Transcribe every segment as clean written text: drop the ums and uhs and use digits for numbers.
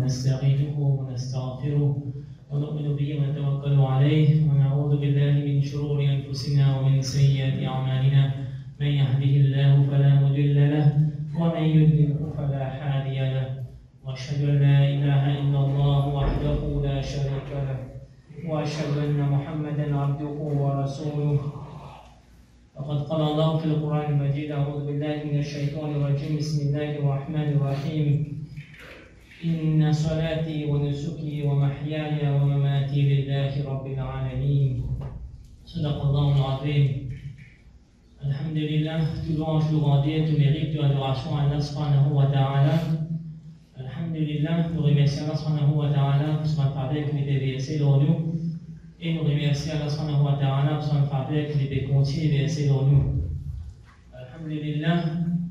ونستعينه ونستغفره ونؤمن به ونتوكل عليه ونعوذ بالله من شرور أنفسنا ومن سيئات أعمالنا من يهده الله فلا مضل له ومن يضلل فلا هادي له وأشهد أن لا إله إلا الله وحده لا شريك له وأشهد أن محمدا عبده ورسوله وقد قال الله في القرآن المجيد أعوذ بالله من الشيطان الرجيم بسم الله الرحمن الرحيم إن صلاتي ونسكي ومحياي ومماتي لله رب العالمين صدق الله العظيم. Alhamdulillah, tout louange, tout rendu, tout mérite, toute adoration à Allah subhanahu wa ta'ala. Alhamdulillah, nous remercions Allah subhanahu wa ta'ala pour ce matin qui nous a versé dans nous. Et nous remercions Allah subhanahu wa ta'ala pour ce matin qui nous a continué versé dans nous. Alhamdulillah,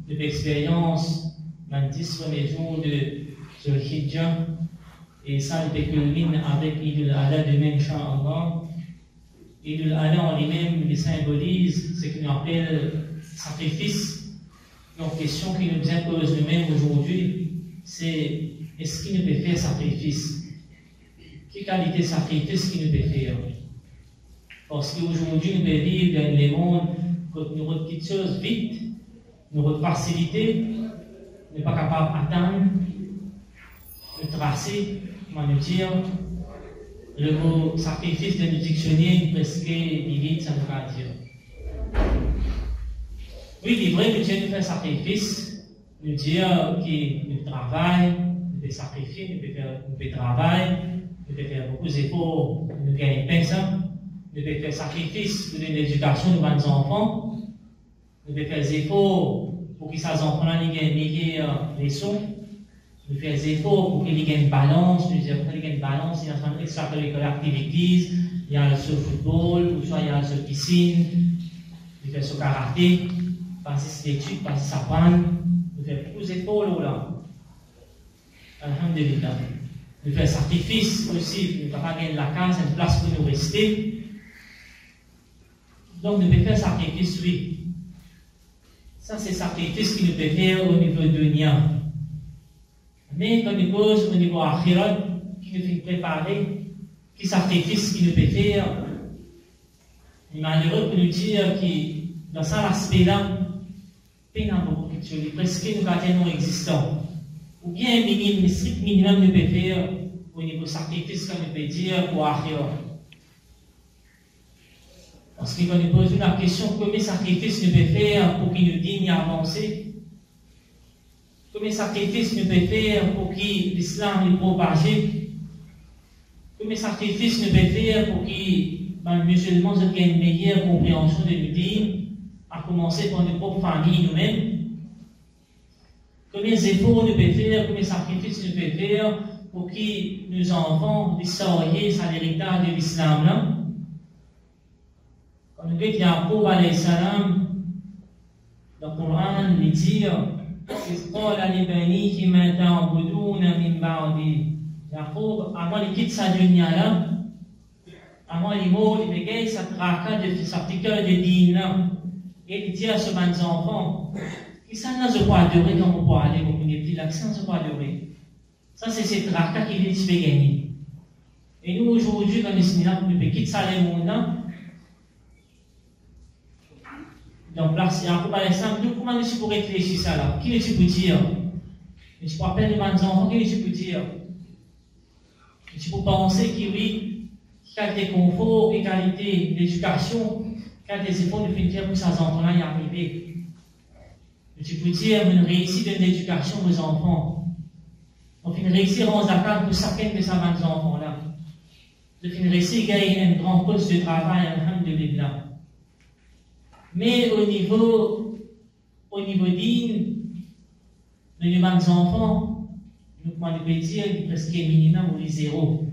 de l'expérience, dans 10 premiers jours de Zulhijjah, et ça nous culmine avec Eid al-Adha demain, Inch'Allah. Eid al-Adha en lui-même il symbolise ce qu'on appelle sacrifice. Donc, question qui nous impose nous-mêmes aujourd'hui, c'est est-ce qu'il nous peut faire sacrifice? Quelle qualité de sacrifice qu'il nous peut faire? Parce qu'aujourd'hui, nous devons vivre dans le monde où nous avons des petites choses vite, nous avons facilité, nous ne sommes pas capables d'attendre, de tracer, comment nous dire. Le mot sacrifice dans le dictionnaire presque divide, ça veut pas dire. Oui, il est vrai que Dieu nous fait sacrifice, nous dire que nous travaillons, nous devons sacrifier, nous devons travailler, nous devons faire beaucoup d'efforts, nous devons gagner pain, nous devons faire sacrifice pour donner l'éducation de nos enfants, nous devons faire des efforts pour que ces enfants-là aient une meilleure leçon. Nous faisons des efforts pour qu'il y ait une balance, il y a une balance, il y a une extracurricular activities, il y a le football, ou soit il y a la piscine, il fait le karaté, passer ses études, passer sa panne, nous faisons beaucoup d'efforts là. Alhamdulillah. Nous faisons sacrifice aussi, nous ne pouvons pas gagner la case, une place pour nous rester. Donc nous devons faire sacrifice, oui. Ça c'est sacrifice qui nous peut faire au niveau de l'Union. Mais quand nous pose au niveau akhirat, qui nous fait préparer, qui sacrifice qui nous peut faire, il est malheureux pour nous dire que dans cet aspect-là, il y a beaucoup de choses, presque nous gardons existants. Ou bien le strict minimum nous peut faire au niveau sacrifice, comme nous peut dire, pour akhirat. Parce que quand nous posons la question, combien de sacrifices nous peut faire pour qu'il nous digne avancer? Combien de sacrifices nous peut faire pour que l'islam est propagé? Combien de sacrifices nous peut faire pour que les musulmans aient une meilleure compréhension de l'idée, à commencer par nos propres familles nous-mêmes? Combien d'efforts nous peut faire, combien de sacrifices nous peut faire pour que nos enfants puissent à l'héritage de l'islam là? Quand nous voyons Yaqub alayhi salam, dans le Coran, il dit إذ قال لبنيه ما تعبدون من بعدي. Yaqub, avant de quitter sa dunya là, avant les mots, il bégaye sa traka de sa piqueur de dîne, et il dit à ses enfants, qui ça n'a pas adorer quand on peut aller au petit là, qui ça n'a pas adorer. Ça c'est cette traka qui vient de gagner. Et nous aujourd'hui, quand nous sommes là, nous quitter ça les mondes là. Donc là, c'est un peu par exemple, nous, comment nous pour réfléchir ça là? Qui nous peut dire? Nous pour appeler les enfants, qui nous peut dire? Nous pour penser que oui, qualité confort, égalité d'éducation, qualité des efforts de finir pour ces enfants-là y arriver. Nous pour dire, nous réussir dans l'éducation aux enfants. On finit réussir en zakar pour chacun de ces enfants-là. Nous finit réussir à gagner un grand poste de travail, alhamdulillah. Mais au niveau digne, de nos enfants, nous pouvons dire presque minimum ou les zéro.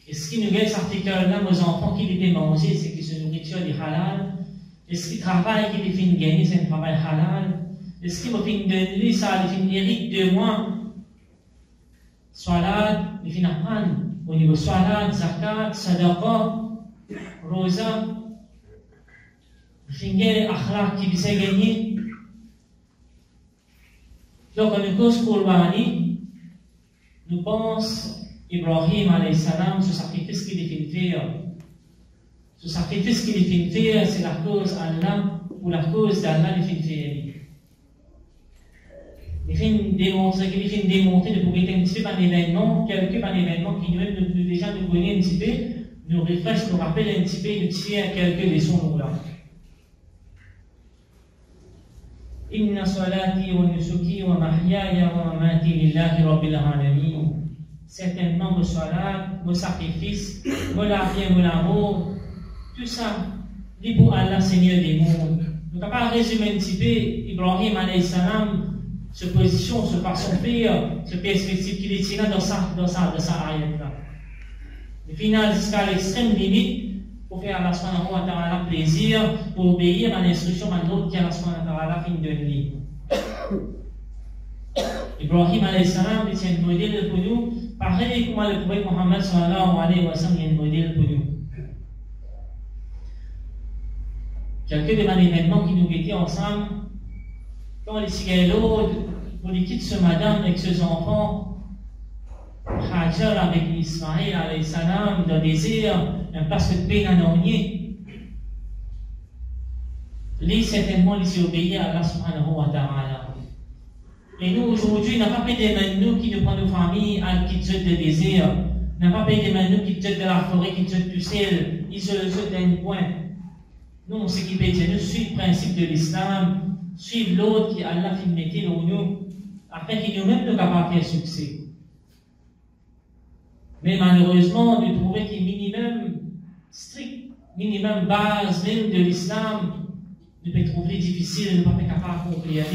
Et ce qui nous gagne cet article-là, nos enfants qui les manger, c'est que ce nourriture est halal. Et ce qui travaille, qui les fait gagner, c'est un travail halal. Et ce qui me fait donner, ça les fait hérite de moi. Salat, les fait apprendre au niveau salat, zakat, sadaqa, rosa. Finge akhlaq qui bisa gagner. Donc, on cause Qurbani, nous pense Ibrahim alayhi salam, ce sacrifice qu'il est fait faire. Ce sacrifice qu'il est fait faire, c'est la cause Allah, ou la cause d'Allah il fait faire. Il fait démontrer de pouvoir être un petit peu un événement, quelque un événement qui nous déjà nous connaît un petit peu, nous refresh, nous rappelle un petit peu, nous tire quelques leçons là. Inna salati wa nusuki wa mahyaya wa mamati lillahi rabbil alamin. Certainement vos salat, vos sacrifices, vos larmes, vos amours, tout ça, dit pour Allah, Seigneur des mondes. Nous n'avons pas résumé un petit peu Ibrahim alayhi salam, se position, se façon faire, ce perspective qu'il est tiré dans sa ayat-là. Le final jusqu'à l'extrême limite, pour faire Allah subhanahu wa ta'ala plaisir, pour obéir à l'instruction d'un autre qui Allah subhanahu wa ta'ala fin de lui. Ibrahim alayhi salam est un modèle pour nous, pareil comme le prophète Mohammed sallallahu alayhi wa sallam est un modèle pour nous. Quelques des événements qui nous étaient ensemble, quand les cigarettes, pour les quitte ce madame avec ses enfants, Hajar avec Ismaël alayhi salam, dans le désert, un place de paix en ornier. Lui, certainement, il s'est obéi à Allah subhanahu wa ta'ala. Et nous, aujourd'hui, n'a pas payé des mains nous qui nous prennent nos familles, qui jettent le désert, n'a pas payé des mains nous qui jettent de la forêt, qui jettent du ciel, ils se le jettent d'un point. Nous, on s'équipe de nous, suivre le principe de l'islam, suivre l'autre qui Allah fait mettre dans nous, afin qu'il nous-mêmes nous capables de faire succès. Mais malheureusement, de trouver qu'il minimum strict, minimum base même de l'islam, nous peut trouver difficile, nous ne sommes pas capables d'accomplir.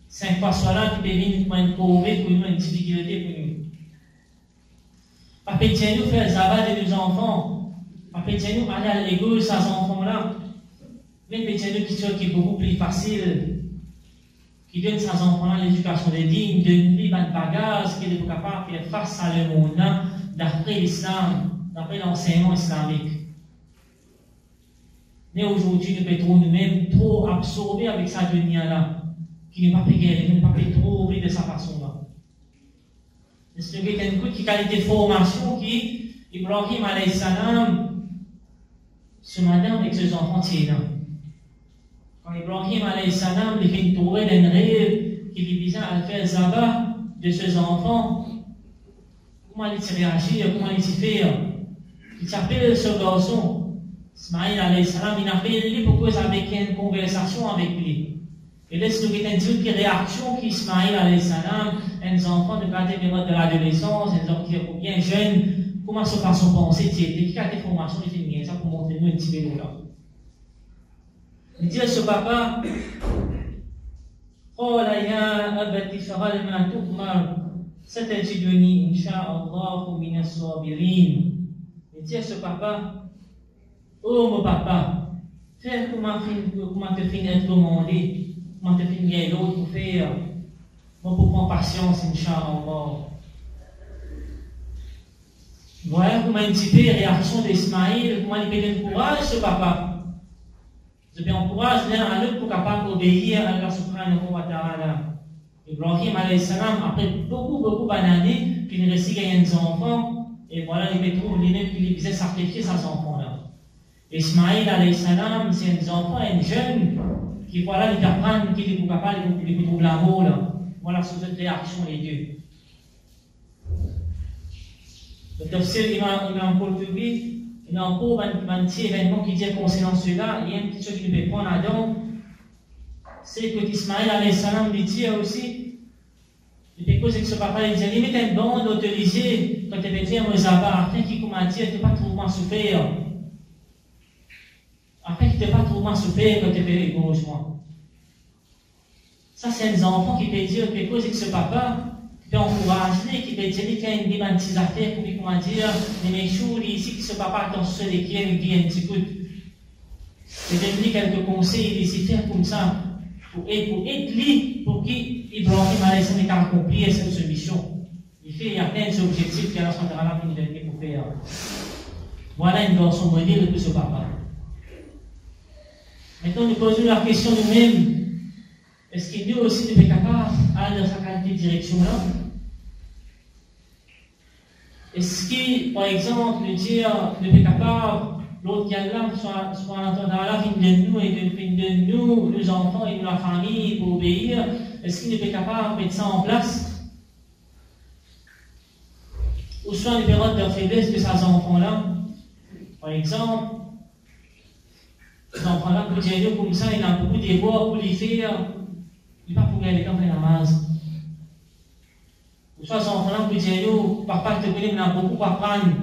5 fois soit là, qui peut venir pour une corvée, pour nous, une difficulté pour nous. Papa, tiens-nous faire le travail de nos enfants. Papa, tiens-nous aller à l'école, ces enfants-là. Mais tiens-nous qui est beaucoup plus facile, qui donne ces enfants-là l'éducation des dignes, de lui, un bagage, qui est capable de faire face à le monde, d'après l'islam, d'après l'enseignement islamique. Mais aujourd'hui, nous pouvons nous-mêmes trop absorber avec sa dunya-là, qui n'est pas guéri, ne pas trouver de sa façon-là. C'est une qualité de formation qui, Ibrahim alayhi salam, ce matin avec ses enfants tiennent. Quand Ibrahim alayhi salam, il fait trouver d'un rêve qui lui visait à faire zabat de ses enfants, comment il réagit, comment il fait. Il s'appelle ce garçon, Ismaïl alayhi salam, il a fait lui pour cause avec une conversation avec lui. Et laisse nous une petite réaction qui Ismaïl alayhi salam, un enfant de garder les modes de l'adolescence, un enfant qui est bien jeune, comment se passe son pensée, qui a des formations, il fait bien ça pour montrer nous un petit peu là. Il dit à ce papa, قال يا أبت افعل ما تؤمر ستجدني إن شاء الله من الصابرين. Il dit à ce papa, oh mon papa, fais comment te finir être commandé, comment te finir l'autre pour faire, pour prendre patience, Inch'Allah. Voilà comment un petit peu la réaction d'Ismaïl, comment il peut donner courage ce papa. Je vais encourager l'un à l'autre pour capable d'obéir à Allah subhanahu wa ta'ala. Ibrahim alayhi salam, après beaucoup d'années, qu'il réussit à gagner des enfants, et voilà, il trouve lui-même qu'il faisait sacrifier ses enfants-là. Ismaïl alayhi salam, c'est un enfant, un jeune, qui voilà, il apprend qu'il est capable de trouver l'amour là. Voilà, sous cette réaction, les deux. Le tafsir, il m'a encore publié. Il y a encore un petit événement qui dit concernant cela, il y a une petite chose qui nous peut prendre là-dedans, c'est que Ismaël alayhi salam lui dit aussi, il peut causer que ce papa lui dit, il met une bande autorisée quand tu veux dire aux abats, afin qu'il commence à dire, tu ne pas trop mal souffrir. Afin qu'il ne pas trop mal souffrir quand tu veux égoïsement. Ça, c'est un enfant qui peut dire, il peut causer que ce papa, qui peut encourager, qui peut dire qu'il y a une petite affaire pour lui, comment dire, les méchous, ici, qui se passe pas attention sur lesquels il dit un petit coup. Je vais donner quelques conseils, ici, faire comme ça, pour aider lui, pour qu'Ibrahim alayhi salam ait accompli cette mission. Il fait atteindre cet objectif qu'il a la pour faire. Voilà une garçon modèle de ce papa. Maintenant, nous posons la question nous-mêmes. Est-ce qu'il nous aussi n'est pas capable d'aller dans sa qualité de direction là? Est-ce que, par exemple, le dire, ne peut capable, l'autre qui est là, soit en entendant là, fin de nous et de nous, nos enfants et la famille pour obéir, est-ce qu'il ne peut capable de mettre ça en place? Ou soit une période de faiblesse de ces enfants-là? Par exemple, ces enfants-là, pour dire comme ça, il y a beaucoup d'efforts pour les faire, il ne pas pour gagner le temps de la masse. Ou soit ces enfants-là, pour dire, papa te connaît, il y a beaucoup à apprendre.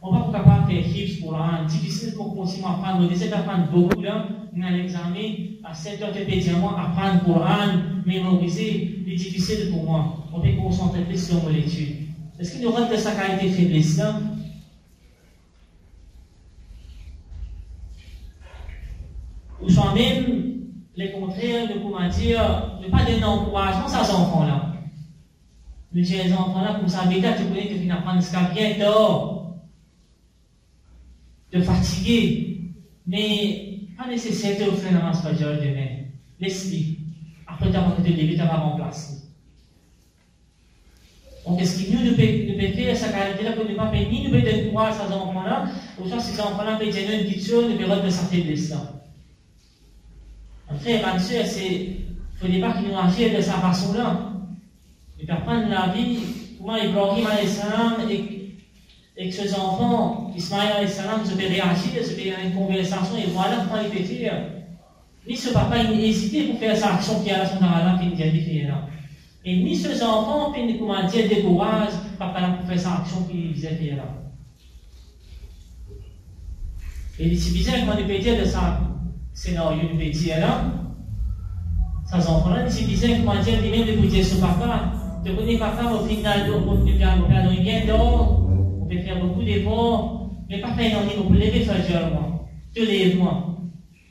On va pas capable de faire chiffres pour l'an. Difficile pour continuer à apprendre. On essaie d'apprendre beaucoup là. On a l'examen à 7 heures de pédiamment, apprendre pour l'an, mémoriser, c'est difficile pour moi. On peut concentrer plus sur mon étude. Est-ce qu'il y aura de sa qualité faiblesse là? Ou soit même les contraires de comment dire, ne pas donner d'encouragement à ces enfants-là. Le dire les enfants-là, comme ça, Béda, tu connais, tu viens apprendre ce qu'il bien dehors, de fatiguer, mais pas nécessaire de faire la masse fajr demain. Laisse-les. Après, tu vas te lever, tu vas remplacer. Donc, est-ce que nous devons faire sa qualité-là pour ne pas payer, ni nous devons donner courage à ces enfants-là, ou soit ces enfants-là peuvent dire une petite chose, de période de sa faiblesse-là. Après, bien sûr, il ne faut pas qu'ils nous agissent de sa façon-là. Il peut prendre la vie, comment Ibrahim et que ses enfants, Ismaël se fait réagir, se fait une conversation, et voilà comment il peut faire. Ni ce papa, il n'a hésité pour faire sa action qui est à son Allah, qui a dit faire. Et ni ses enfants, puis comment dire, décourage, papa, pour faire sa action qu'il disait faire. Et c'est bizarre comment il peut dire de ça. Scénario de bêtise là, ces enfants-là, c'est bizarre comment dire, lui-même de vous dire ce papa, de connaître papa au final, on peut bien dehors, on peut faire beaucoup d'efforts, mais pas faire un pour lever Fajr, moi, te lève-moi.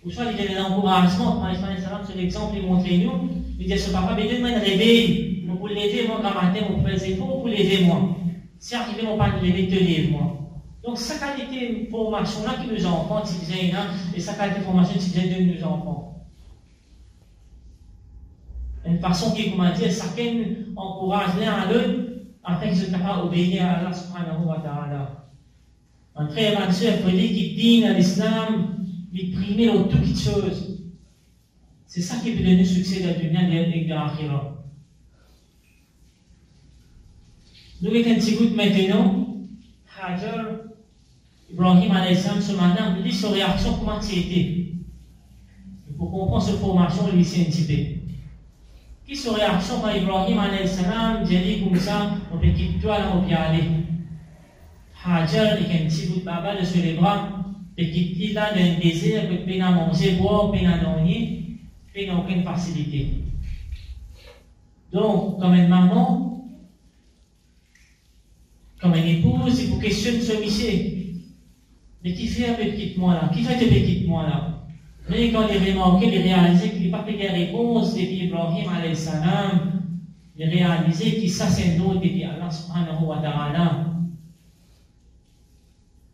Ou soit il y a un encouragement, par exemple, sur l'exemple, il montre nous, il dit ce papa, mais donne-moi un réveil, pour lever moi, grand matin, pour faire des efforts, pour lever moi. Si arrivé, mon pas de lever, te lève-moi. Donc, sa qualité de formation-là que nos enfants utilisent, et sa qualité de formation utilisée de nos enfants. Une façon qui, comment dire, chacun encourage l'un à l'autre afin qu'ils soient capables d'obéir à Allah subhanahu wa ta'ala. Un très grand soeur, il faut dire qu'il dîne à l'islam, il prime dans toutes les choses. C'est ça qui peut donner succès dans la dunya et de l'akhirah. Nous, avec un petit goût maintenant, Hajar, Ibrahim alayhi salam, ce matin, il dit sa réaction, comment c'était. Pour comprendre cette formation, il s'est un petit peu. Qui sa réaction quand Ibrahim alayhi salam, j'ai dit comme ça, on peut quitter toi là, on peut y aller. Hajar, avec un petit bout de baba de sur les bras, et qui dit là d'un désir, que tu peux manger, boire, tu peux dormir, tu n'as aucune facilité. Donc, comme une maman, comme une épouse, il faut questionner ce monsieur. Mais qui fait un petit moi là? Qui fait un petit moi là? Mais quand il remarquait, il réalisait qu'il n'a pas fait des réponses depuis Ibrahim alayhi salam, il réalisait que ça c'est un autre depuis Allah subhanahu wa ta'ala.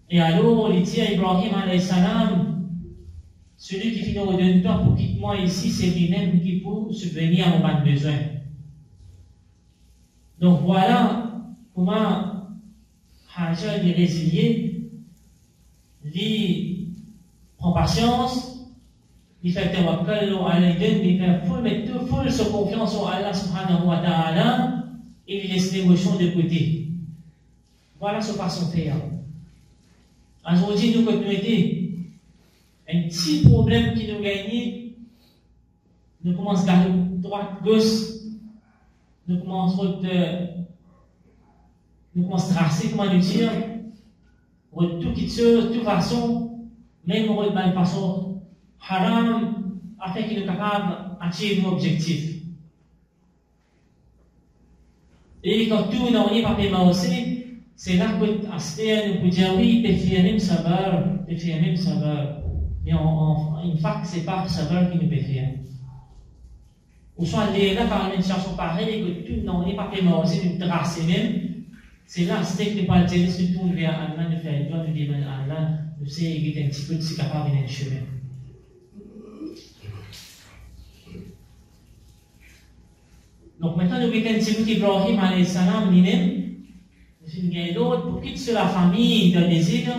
Et alors, il dit à Ibrahim alayhi salam, celui qui finit au donne toi pour quitter moi ici, c'est lui-même qui peut subvenir à mon besoin. Donc voilà comment Hajar est résilié, il prend patience, il fait tawakkal il fait full sa confiance en Allah subhanahu wa ta'ala et il laisse l'émotion de côté. Voilà ce façon de faire. Aujourd'hui, nous continuons un petit problème qui nous gagne, nous commençons à droite, gauche, nous commençons à tracer, comment nous dire, de toute façon, même de la façon haram, afin qu'il soit capable d'atteindre nos objectifs. Et quand tout n'a pas fait aussi, c'est là que nous pouvons dire oui, tu fais même savoir, tu fais même savoir. Mais en fait, ce n'est pas savoir qui nous peut faire. Ou soit là, par une situation pareille, que tout n'a pas fait aussi, nous tracer même. C'est là, c'est que nous pas dire, nous tournons vers Allah, nous faisons droit, nous demandons à Allah, nous savons qu'il est un petit peu de ce capable de chemin. Donc maintenant, nous avons un petit peu d'Ibrahim alayhi salam lui-même. Il y a d'autres, pour quitter la famille de désir,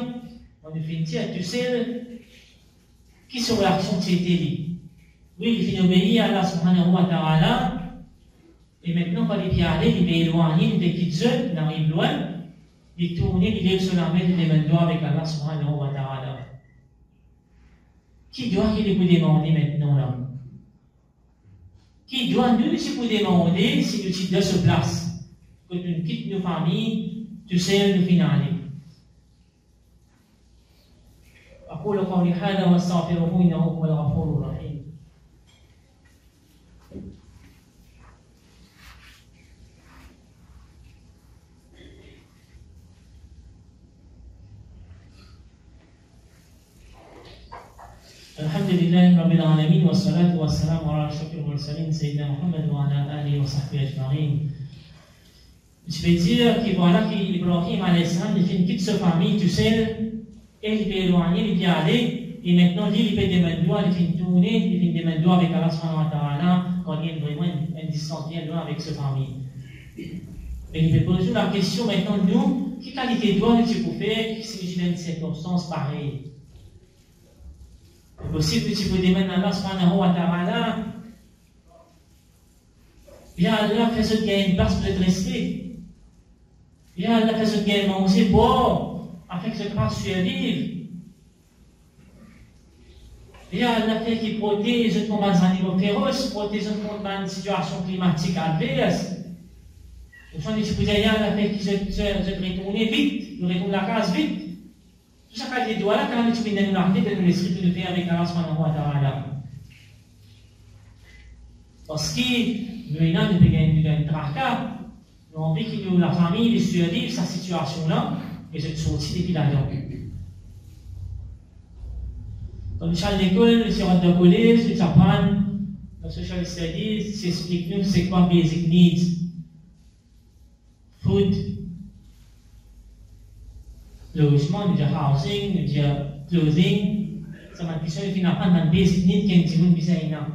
on fait dire, tu sais, qui sont les actions de cette vie. Oui, il fait obéir à Allah subhanahu wa ta'ala, et maintenant, quand il vient aller, il va éloigner, il va quitter, il arrive loin, il tourne, il est sur la main, il est doigts avec Allah subhanahu wa ta'ala. Qui doit qu'il vous demander maintenant là? Qui doit nous si vous demander si nous sommes de ce place? Que nous quittons nos familles, tu sais, nous finaller. أقول قولي هذا واستغفره إنه هو الغفور الرحيم. الحمد لله رب العالمين والصلاة والسلام على أشرف المرسلين سيدنا محمد وعلى آله وصحبه أجمعين. Je vais dire que voilà qu'Ibrahim alayhi salam il fait une petite famille, tu sais, et il est éloigné, il est allé, et maintenant lui il fait des mains doigts, il fait une tournée, il fait des mains doigts avec Allah subhanahu wa ta'ala, quand il y a vraiment une distance bien loin avec sa famille. Mais il fait poser la question maintenant, nous, quelle qualité de doigt nous pour faire si j'ai une circonstance pareille? C'est possible que tu peux demander à Allah subhanahu wa ta'ala, bien Allah fait ce qu'il y a une place pour être resté. Bien Allah fait ce qu'il y a manger, boire, afin que ce grâce survive. Bien Allah fait qu'il protège contre les animaux féroces, protège contre une situation climatique adverse. Au fond, tu peux dire, Allah fait qu'il se retourne vite, il retourne la case vite. Tout ça, quand il doit là, quand tu viens de nous l'arrêter, de nous laisser tout le faire avec Allah subhanahu wa ta'ala. Parce que nous, il y a une tracas, nous avons envie que la famille survive cette situation-là, et je suis sorti depuis là-dedans. Quand nous sommes à l'école, nous sommes de collège, nous apprenons, dans social studies, s'explique nous c'est quoi basic needs. Food, logement, nous disons housing, nous disons clothing, ça m'a dit ça, il faut apprendre un basic need qui est un petit peu bizarre.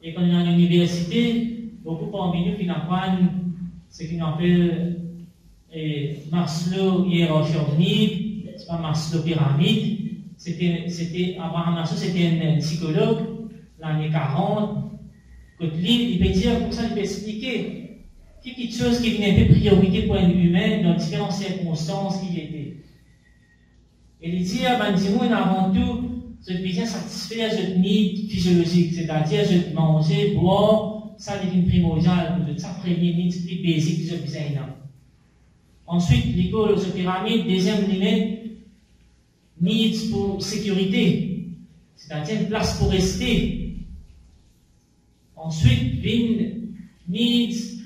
Et quand on est à l'université, beaucoup parmi nous apprennent ce qu'on appelle Maslow hiérarchie of need, c'est pas Maslow pyramide. C'était Abraham Maslow, c'était un psychologue, l'année 40. Quand il peut dire, comme ça, il peut expliquer quelque chose qui venait de priorité pour un humain dans différentes circonstances qu'il était. Et il dit, avant tout, je veux bien satisfaire cette need physiologique, c'est-à-dire je veux manger, boire, ça devient primordial, ça premier need, plus basique que je besoin. Ensuite, l'école de pyramide, deuxième limite, needs pour sécurité, c'est-à-dire une place pour rester. Ensuite, vient needs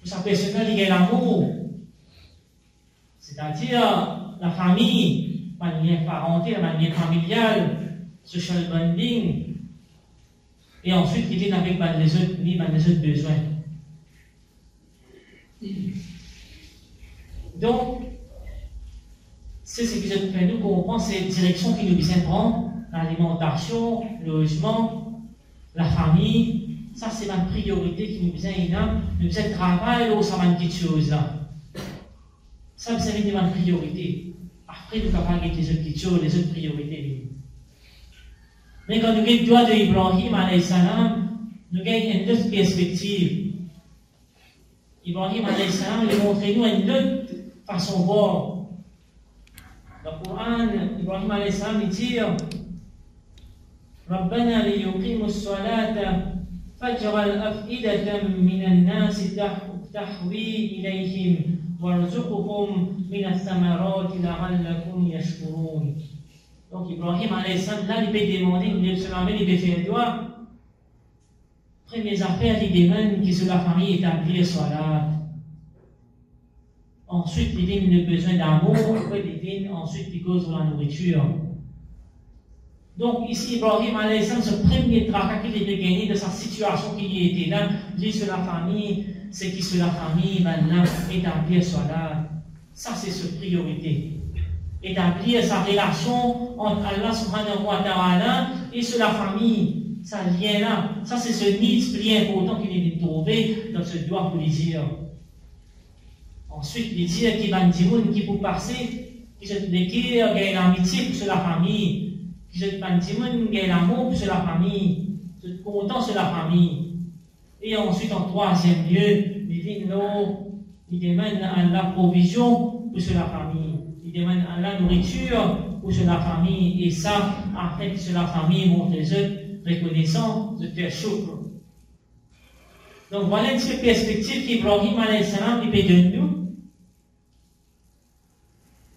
pour sa personnalité et l'amour, c'est-à-dire la famille, la manière parentale, la manière familiale, social bonding, et ensuite il vient avec les autres besoins. Donc, c'est ce qui nous fait nous comprendre cette direction qui nous vient prendre, l'alimentation, le logement, la famille. Ça, c'est ma priorité qui nous vient, nous vient travail ou ça va une petite chose là. Ça, c'est ma priorité. Après, nous avons les autres petites choses, les autres priorités. Mais quand nous avons le doigt d'Ibrahim, alayhi salam, nous avons une autre perspective. Ibrahim, alayhi salam, il montre nous une autre façon de voir. Dans le Coran, Ibrahim, alayhi salam, il dit ربنا ليقيموا الصلاة فاجعل أفئدة من الناس تهوي إليهم وارزقهم من الثمرات لعلكم يشكرون. Donc Ibrahim alayhi salam, là il peut demander, il peut faire le doigt. Premières affaires, il demande que sur la famille établie soit là. Ensuite, il donne le besoin d'amour, après il donne ensuite il cause pour la nourriture. Donc ici, Ibrahim alayhi salam, ce premier tracas qu'il avait gagné de sa situation qu'il était là, lui sur la famille, c'est qui sur la famille, maintenant, établir soit là. Ça, c'est sa priorité. Établir sa relation entre Allah subhanahu wa ta'ala et sur la famille. Ça lien là. Ça, c'est ce need plus important qu'il est trouvé dans ce doigt pour les dire. Ensuite, il dit qu'il y a des gens qui pour passer, qui se déclarent qu'il y a l'amitié pour la famille, qui se disent qu'il y a l'amour pour la famille, se content sur la famille. Et ensuite, en troisième lieu, il demande à la provision pour la famille, il demande à la nourriture pour la famille, et ça, afin que la famille montre les autres reconnaissants de faire choukr. Donc voilà une petite perspective qu'Ibrahim alayhi salam peut donner nous.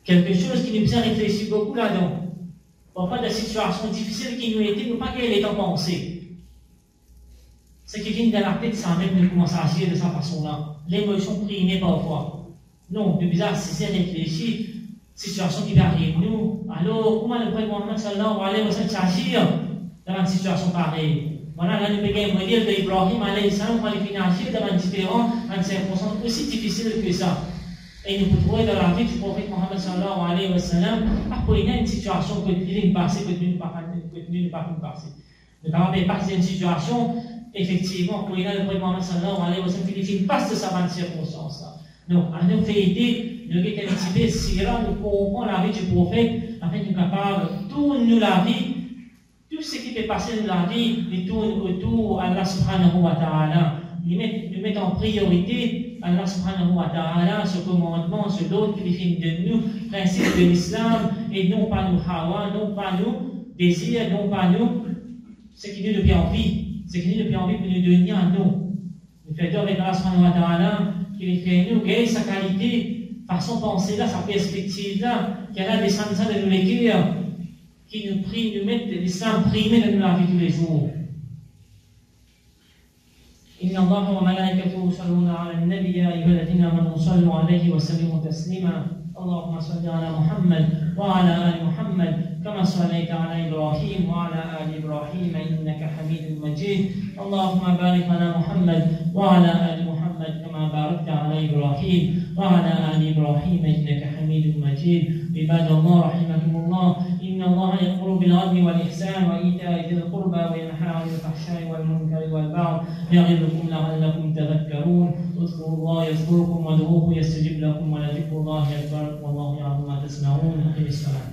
Quelque chose qui nous a réfléchi beaucoup là-dedans. Parfois, des situations difficiles qui nous étaient, nous pas qu'elle est en pensée. Ce qui vient de la tête, ça même nous commence à agir de cette façon-là. L'émotion primée parfois. Non, de bizarre, si c'est réfléchi, situation qui arrive nous, alors comment le prophète Mohammed sallallahu alayhi wa sallam agir dans une situation pareille? Voilà, là, nous pouvons un modèle d'Ibrahim alayhi salam pour les agir dans différentes circonstances aussi difficiles que ça. Et nous pouvons trouver dans la vie du prophète Mohammed sallallahu alayhi wa sallam, après une situation que nous ne passons, que nous ne pouvons pas passer. Nous avons passé une situation, effectivement, pour le prophète Mohammed sallallahu alayhi wa sallam, qui passe de sa circonstance-là. Donc, à nous faire aider, nous avons un petit peu, si là, nous comprenons la vie du prophète, afin que nous sommes capables de tourner la vie, tout ce qui peut passer dans la vie, nous tourne autour Allah subhanahu wa ta'ala. Nous mettons en priorité Allah subhanahu wa ta'ala, ce commandement, ce d'autres qui définit de nous, principe de l'islam, et non pas nous hawa, non pas nous désirs, non pas nous, ce qui nous depuis envie, ce qui nous depuis envie pour nous donner à nous. Nous faisons avec Allah subhanahu wa ta'ala, qui fait nous, quelle est sa qualité, façon penser là, sa perspective là, qu'elle a des sens de nous l'écrire, qui nous prie, nous met l'islam primé dans la vie tous les jours. إن الله وملائكته يصلون على النبي يا أيها الذين آمنوا صلوا عليه وسلموا تسليما اللهم صل على محمد وعلى آل محمد كما صليت على إبراهيم وعلى آل إبراهيم إنك حميد مجيد اللهم بارك على محمد وعلى آل محمد كما باركت على إبراهيم وعلى آل إبراهيم إنك حميد مجيد عباد الله رحمكم الله إن الله يأمر بالعدل والإحسان وإيتاء ذي القربى وينهى عن الفحشاء والمنكر والبغي يعظكم لعلكم تذكرون اذكروا الله يذكركم وادعوه يستجب لكم ولذكر الله أكبر والله يعلم ما تصنعون أقم الصلاة